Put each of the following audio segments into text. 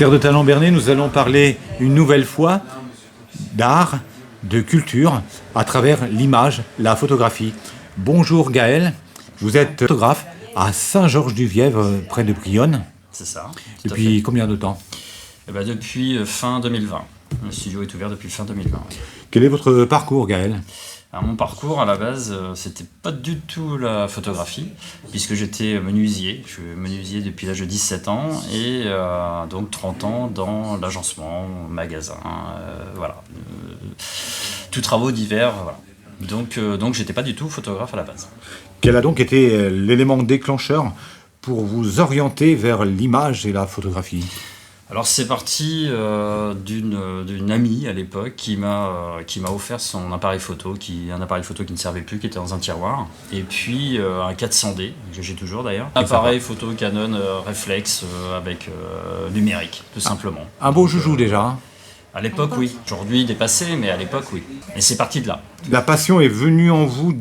Terre de Talent Bernay, nous allons parler une nouvelle fois d'art, de culture, à travers l'image, la photographie. Bonjour Gaël, vous êtes photographe à Saint-Georges-du-Vièvre, près de Brionne. C'est ça. Depuis combien de temps? Depuis fin 2020. Le studio est ouvert depuis fin 2020. Oui. Quel est votre parcours, Gaël? Alors, mon parcours, à la base, c'était pas du tout la photographie, puisque j'étais menuisier. Je suis menuisier depuis l'âge de 17 ans et donc 30 ans dans l'agencement, magasin, voilà. Tous travaux divers, voilà. Donc j'étais pas du tout photographe à la base. Quel a donc été l'élément déclencheur pour vous orienter vers l'image et la photographie? Alors c'est parti d'une amie à l'époque qui m'a offert son appareil photo, un appareil photo qui ne servait plus, qui était dans un tiroir, et puis un 400D, que j'ai toujours d'ailleurs. Appareil photo Canon Reflex avec numérique, tout simplement. Un beau joujou déjà, hein? À l'époque oui, aujourd'hui dépassé, mais à l'époque oui. Et c'est parti de là. La passion est venue en vous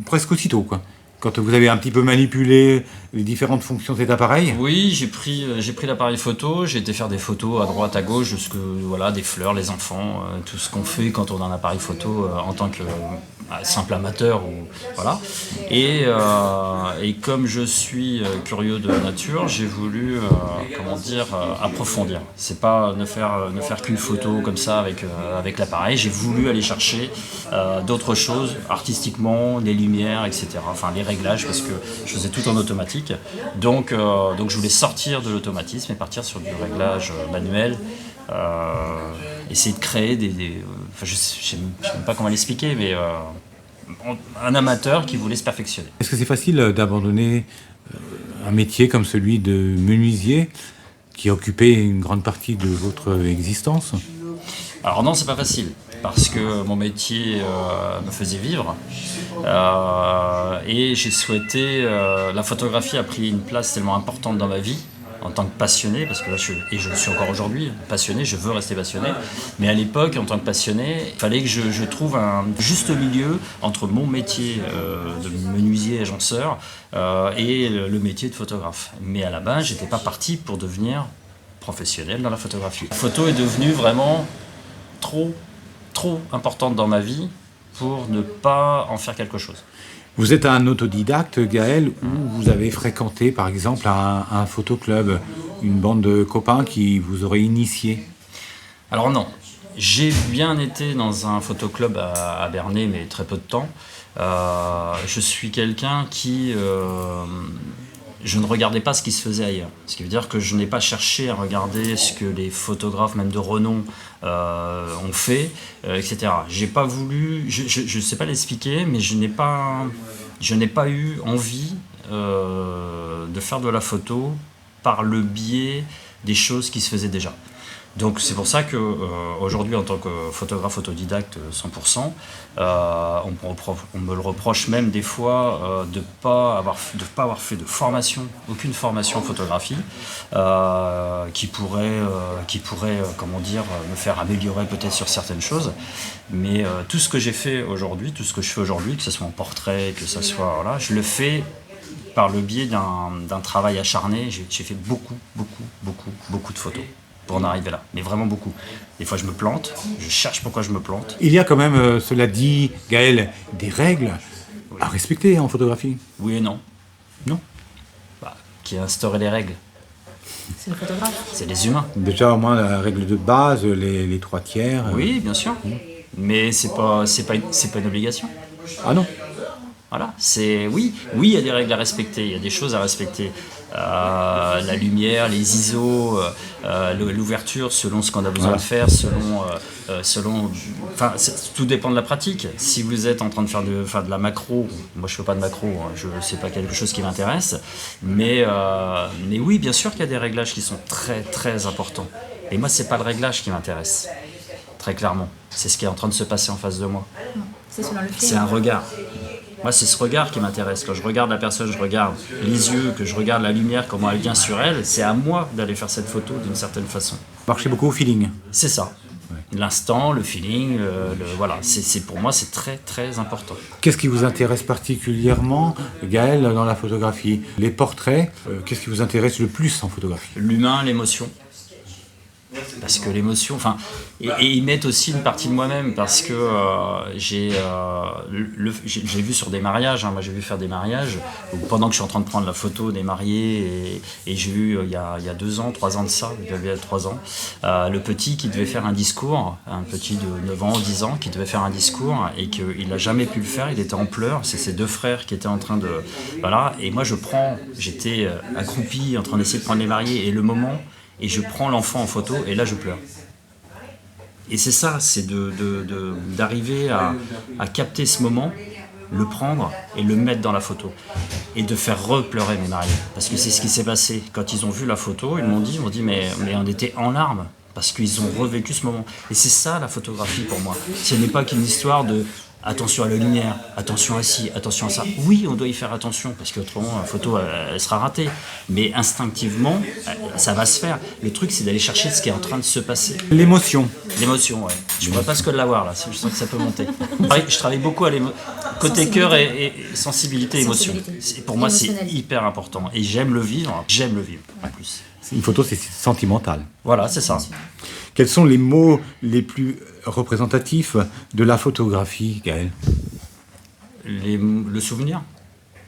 presque aussitôt, quoi. Quand vous avez un petit peu manipulé les différentes fonctions de cet appareil? Oui, j'ai pris l'appareil photo, j'ai été faire des photos à droite, à gauche, voilà, des fleurs, les enfants, tout ce qu'on fait quand on a un appareil photo en tant que simple amateur. Voilà. Et comme je suis curieux de nature, j'ai voulu approfondir. C'est pas ne faire qu'une photo comme ça avec l'appareil. J'ai voulu aller chercher d'autres choses, artistiquement, les lumières, etc. Enfin, les réglages, parce que je faisais tout en automatique. Donc je voulais sortir de l'automatisme et partir sur du réglage manuel. Essayer de créer je sais même pas comment l'expliquer, mais un amateur qui voulait se perfectionner. Est-ce que c'est facile d'abandonner un métier comme celui de menuisier qui occupait une grande partie de votre existence? Alors non, c'est pas facile, parce que mon métier me faisait vivre et j'ai souhaité... la photographie a pris une place tellement importante dans ma vie, en tant que passionné, parce que là je suis encore aujourd'hui passionné, je veux rester passionné, mais à l'époque, en tant que passionné, il fallait que je trouve un juste milieu entre mon métier de menuisier agenceur et le métier de photographe. Mais à la base, j'étais pas parti pour devenir professionnel dans la photographie. La photo est devenue vraiment trop importante dans ma vie pour ne pas en faire quelque chose. Vous êtes un autodidacte, Gaël, ou vous avez fréquenté, par exemple, un photoclub, une bande de copains qui vous auraient initié? Alors non, j'ai bien été dans un photoclub à Bernay, mais très peu de temps. Je suis quelqu'un qui... je ne regardais pas ce qui se faisait ailleurs. Ce qui veut dire que je n'ai pas cherché à regarder ce que les photographes, même de renom, ont fait, etc. J'ai pas voulu, je ne sais pas l'expliquer, mais je n'ai pas eu envie de faire de la photo par le biais des choses qui se faisaient déjà. Donc c'est pour ça qu'aujourd'hui, en tant que photographe autodidacte 100%, on me le reproche même des fois de pas avoir fait de formation, aucune formation en photographie, qui pourrait me faire améliorer peut-être sur certaines choses. Mais tout ce que j'ai fait aujourd'hui, tout ce que je fais aujourd'hui, que ce soit en portrait, que ce soit voilà, je le fais par le biais d'un travail acharné. J'ai fait beaucoup de photos pour en arriver là, mais vraiment beaucoup. Des fois je me plante, je cherche pourquoi je me plante. Il y a quand même, cela dit, Gaël, des règles à respecter en photographie? Oui et non. Non? Qui a instauré les règles? C'est le photographe. C'est les humains. Déjà, au moins, la règle de base, les 3/3. Oui, bien sûr. Mais c'est pas une obligation. Ah non? Voilà, oui, il y a des règles à respecter, il y a des choses à respecter. La lumière, les ISO, l'ouverture selon ce qu'on a besoin de faire, tout dépend de la pratique. Si vous êtes en train de faire de la macro, moi je fais pas de macro, c'est pas quelque chose qui m'intéresse, mais oui, bien sûr qu'il y a des réglages qui sont très très importants. Et moi c'est pas le réglage qui m'intéresse, très clairement. C'est ce qui est en train de se passer en face de moi. C'est selon le film. C'est un regard. Moi, c'est ce regard qui m'intéresse. Quand je regarde la personne, je regarde les yeux, que je regarde la lumière, comment elle vient sur elle, c'est à moi d'aller faire cette photo d'une certaine façon. Marchez beaucoup au feeling. C'est ça. Ouais. L'instant, le feeling, voilà. Pour moi, c'est très très important. Qu'est-ce qui vous intéresse particulièrement, Gaël, dans la photographie? Les portraits, qu'est-ce qui vous intéresse le plus en photographie? L'humain, l'émotion. parce que l'émotion, enfin, et ils mettent aussi une partie de moi-même, parce que j'ai vu sur des mariages, hein, moi j'ai vu faire des mariages, où pendant que je suis en train de prendre la photo des mariés, et j'ai vu il y a 2 ans, 3 ans de ça, il y avait 3 ans, le petit qui devait faire un discours, un petit de 9 ans, 10 ans, qui devait faire un discours, et qu'il n'a jamais pu le faire, il était en pleurs, c'est ses 2 frères qui étaient en train de... Voilà, et moi j'étais accroupi en train d'essayer de prendre les mariés, et le moment, et je prends l'enfant en photo, et là je pleure. Et c'est ça, c'est d'arriver à capter ce moment, le prendre et le mettre dans la photo. Et de faire repleurer mes mariés. Parce que c'est ce qui s'est passé. Quand ils ont vu la photo, ils m'ont dit mais on était en larmes. Parce qu'ils ont revécu ce moment. Et c'est ça la photographie pour moi. Ce n'est pas qu'une histoire de attention à la lumière, attention à ci, attention à ça. Oui, on doit y faire attention, parce qu'autrement, la photo, elle sera ratée. Mais instinctivement, ça va se faire. Le truc, c'est d'aller chercher ce qui est en train de se passer. L'émotion. L'émotion, ouais. Je ne pourrais pas ce que de l'avoir, là. Je sens que ça peut monter. Je travaille beaucoup à côté cœur et sensibilité, émotion. Pour moi, c'est hyper important. Et j'aime le vivre, en plus. Une photo, c'est sentimental. Voilà, c'est ça. Quels sont les mots les plus représentatifs de la photographie, Gaël? Le souvenir,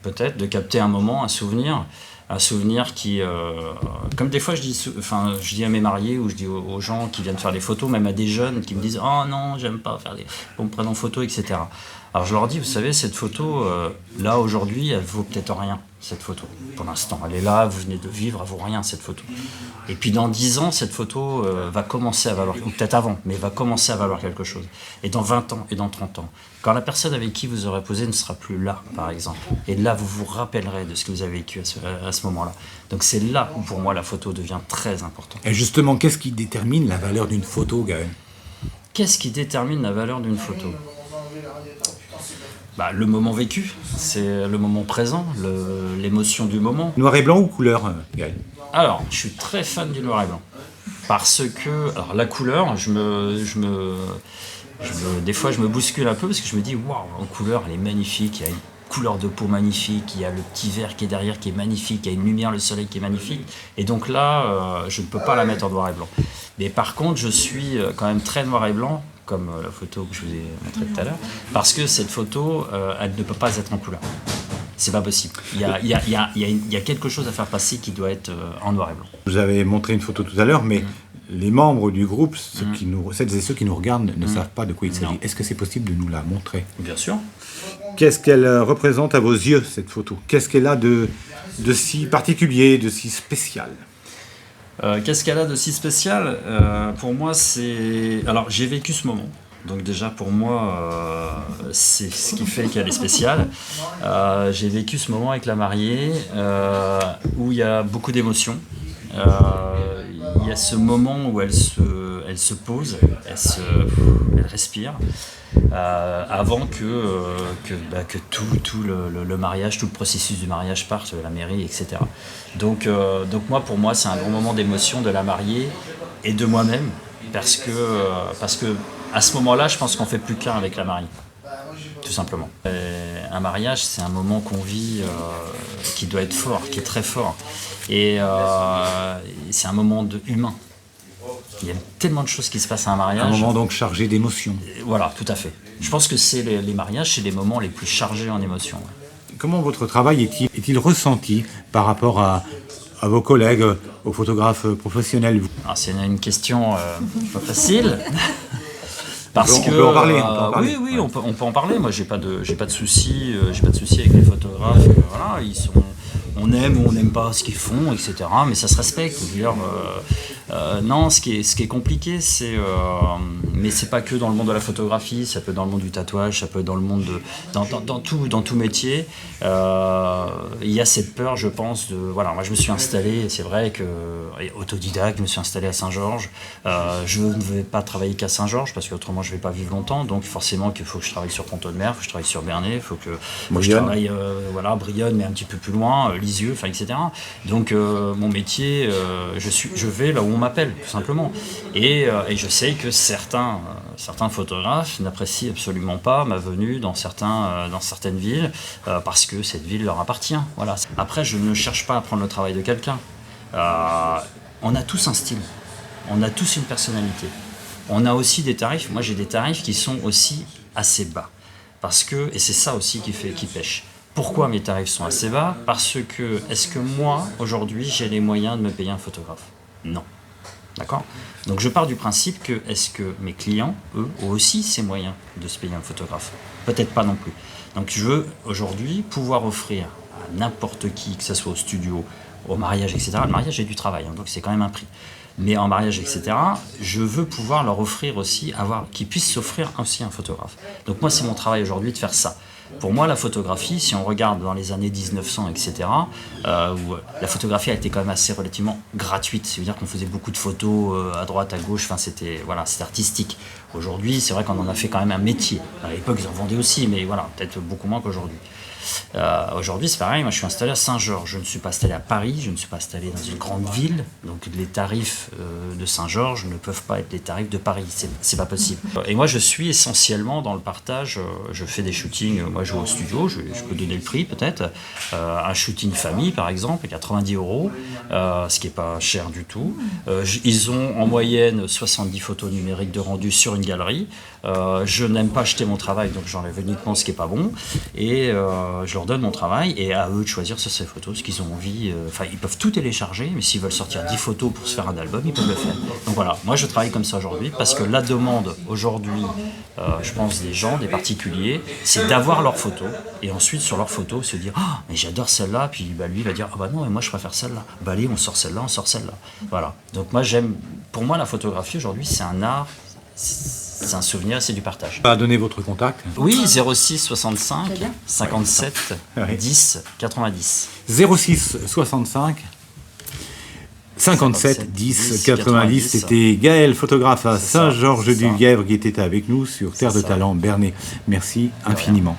peut-être, de capter un moment, un souvenir qui, comme des fois je dis à mes mariés, ou je dis aux gens qui viennent faire des photos, même à des jeunes qui me disent « Oh non, j'aime pas faire qu'on me prenne en photo, etc. » Alors je leur dis, vous savez, cette photo, là aujourd'hui, elle vaut peut-être rien, cette photo, pour l'instant. Elle est là, vous venez de vivre, elle vaut rien, cette photo. Et puis dans 10 ans, cette photo va commencer à valoir, ou peut-être avant, mais va commencer à valoir quelque chose. Et dans 20 ans, et dans 30 ans, quand la personne avec qui vous aurez posé ne sera plus là, par exemple, et là, vous vous rappellerez de ce que vous avez vécu à ce moment-là. Donc c'est là où, pour moi, la photo devient très importante. Et justement, qu'est-ce qui détermine la valeur d'une photo, Gaël? Qu'est-ce qui détermine la valeur d'une photo ? Le moment vécu, c'est le moment présent, l'émotion du moment. Noir et blanc ou couleur, Gaël? Alors, je suis très fan du noir et blanc. Parce que, alors la couleur, des fois je me bouscule un peu parce que je me dis, waouh, en couleur, elle est magnifique, il y a une couleur de peau magnifique, il y a le petit vert qui est derrière qui est magnifique, il y a une lumière, le soleil qui est magnifique. Et donc là, je ne peux pas la mettre en noir et blanc. Mais par contre, je suis quand même très noir et blanc, comme la photo que je vous ai montrée tout à l'heure, parce que cette photo, elle ne peut pas être en couleur. C'est pas possible. Il y a quelque chose à faire passer qui doit être en noir et blanc. Vous avez montré une photo tout à l'heure, mais les membres du groupe, celles et ceux qui nous regardent, ne savent pas de quoi il s'agit. Est-ce que c'est possible de nous la montrer? Bien sûr. Qu'est-ce qu'elle représente à vos yeux, cette photo? Qu'est-ce qu'elle a de si particulier, de si spécial? Qu'est-ce qu'elle a de si spécial? Pour moi, c'est... Alors, j'ai vécu ce moment. Donc déjà, pour moi, c'est ce qui fait qu'elle est spéciale. J'ai vécu ce moment avec la mariée, où il y a beaucoup d'émotions. Il y a ce moment où elle se pose, elle respire, avant que tout le mariage, tout le processus du mariage parte, la mairie, etc. Donc pour moi, c'est un grand moment d'émotion de la mariée et de moi-même, parce que à ce moment-là, je pense qu'on ne fait plus qu'un avec la mariée, tout simplement. Un mariage, c'est un moment qu'on vit qui doit être fort, qui est très fort. Et c'est un moment humain. Il y a tellement de choses qui se passent à un mariage. Un moment donc chargé d'émotions. Voilà, tout à fait. Je pense que c'est les mariages, c'est les moments les plus chargés en émotions. Comment votre travail est-il ressenti par rapport à vos collègues, aux photographes professionnels? Alors, c'est une question pas facile. On peut en parler. Oui, on peut en parler. Moi, j'ai pas de soucis, avec les photographes. Voilà, on aime ou on n'aime pas ce qu'ils font, etc. Mais ça se respecte. Non, ce qui est compliqué, mais c'est pas que dans le monde de la photographie, ça peut être dans le monde du tatouage, ça peut être dans le monde dans tout métier. Il y a cette peur, je pense, voilà. Moi, je me suis installé, c'est vrai que autodidacte, je me suis installé à Saint-Georges. Je ne vais pas travailler qu'à Saint-Georges parce qu'autrement je vais pas vivre longtemps. Donc forcément qu'il faut que je travaille sur Pont-Audemer, il faut que je travaille sur Bernay, il faut que je travaille Brionne, mais un petit peu plus loin, Lisieux, etc. Donc mon métier, je vais là où on m'appelle, tout simplement. Et je sais que certains photographes n'apprécient absolument pas ma venue dans certaines villes parce que cette ville leur appartient. Voilà. Après, je ne cherche pas à prendre le travail de quelqu'un. On a tous un style. on a tous une personnalité. On a aussi des tarifs, moi j'ai des tarifs qui sont aussi assez bas. Parce que, et c'est ça aussi qui pêche. Pourquoi mes tarifs sont assez bas? Parce que, est-ce que moi, aujourd'hui, j'ai les moyens de me payer un photographe? Non. D'accord? Donc je pars du principe que, est-ce que mes clients, eux, ont aussi ces moyens de se payer un photographe? Peut-être pas non plus. Donc je veux aujourd'hui pouvoir offrir à n'importe qui, que ce soit au studio, au mariage, etc. Le mariage, j'ai du travail, hein, donc c'est quand même un prix. Mais en mariage, etc., je veux pouvoir leur offrir aussi, qu'ils puissent s'offrir aussi un photographe. Donc moi, c'est mon travail aujourd'hui de faire ça. Pour moi, la photographie, si on regarde dans les années 1900, etc., où la photographie a été quand même assez relativement gratuite. C'est-à-dire qu'on faisait beaucoup de photos à droite, à gauche, enfin, c'était artistique. Aujourd'hui, c'est vrai qu'on en a fait quand même un métier. À l'époque, ils en vendaient aussi, mais voilà, peut-être beaucoup moins qu'aujourd'hui. Aujourd'hui, c'est pareil, moi je suis installé à Saint-Georges, je ne suis pas installé à Paris, je ne suis pas installé dans une grande ville, donc les tarifs de Saint-Georges ne peuvent pas être les tarifs de Paris, c'est pas possible. Et moi je suis essentiellement dans le partage, je fais des shootings, moi je vais au studio, je peux donner le prix peut-être, un shooting famille par exemple, 90 €, ce qui n'est pas cher du tout. Ils ont en moyenne 70 photos numériques de rendu sur une galerie. Je n'aime pas acheter mon travail, donc j'enlève uniquement ce qui n'est pas bon, et je leur donne mon travail, et à eux de choisir sur ces photos ce qu'ils ont envie. Enfin, ils peuvent tout télécharger, mais s'ils veulent sortir 10 photos pour se faire un album, ils peuvent le faire. Donc voilà, moi je travaille comme ça aujourd'hui, parce que la demande aujourd'hui, je pense des gens, des particuliers, c'est d'avoir leurs photos, et ensuite sur leurs photos se dire « Ah, mais j'adore celle-là », puis lui il va dire « Ah bah non, mais moi je préfère celle-là. Bah allez, on sort celle-là, on sort celle-là. » Voilà, donc moi pour moi la photographie aujourd'hui c'est un art, c'est un souvenir, c'est du partage. Pas donner votre contact? Oui, 06 65 57 10 90. 06 65 57 10 90. C'était Gaël, photographe à Saint-Georges-du-Lièvre, qui était avec nous sur Terre de Talent, Bernay. Merci infiniment.